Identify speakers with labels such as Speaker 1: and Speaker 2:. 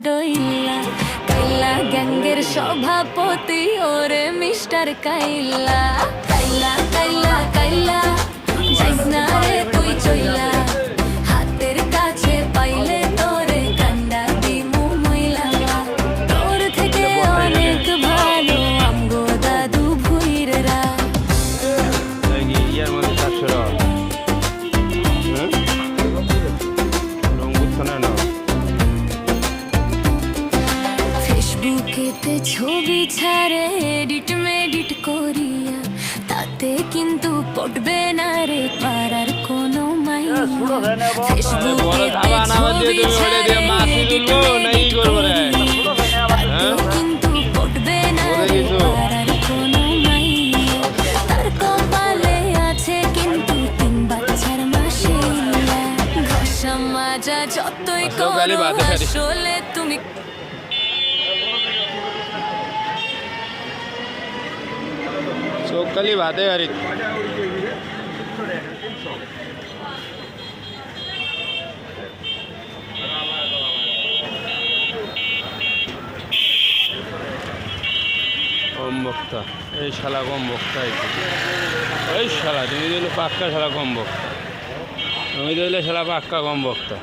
Speaker 1: ডইলা কাইলা গ্যাংয়ের সভাপতি ওরে মিস্টার কাইলা কাইলা কাইলা কাইলা যাইস না রে তুই চইলা হাতের কাছে পাইলে তোরে কান্ডা দিমু মইলা তোর থেকে অনেক ভালো আমগো দাদু ভুইররা
Speaker 2: ইয়ার মধ্যে 400 টাকা রং বুঝছো না
Speaker 1: ফেসবুকেতে ছবি ছাড়ে এডিট মেডিট করিয়া তাতে কিন্তু পড়বে না রে পারার কোনো মাইয়া ফেসবুকেতে ছবি ছাড়ে এডিট মেডিট করিয়া তাতে কিন্তু পড়বে না রে পারার কোনো মাইয়া তার কপালে আছে কিন্তু 3 বাচ্চার মাসিয়া ঘষা মাজা যতই করো আসলে তুমি
Speaker 2: চোখকালি ভাতে গাড়ি কম বক্তা এই শালা কম বক্তা এই শালা তুমি দিলে পাক্কা শালা কম বক্তা তুমি দিলে শালা পাক্কা কম বক্তা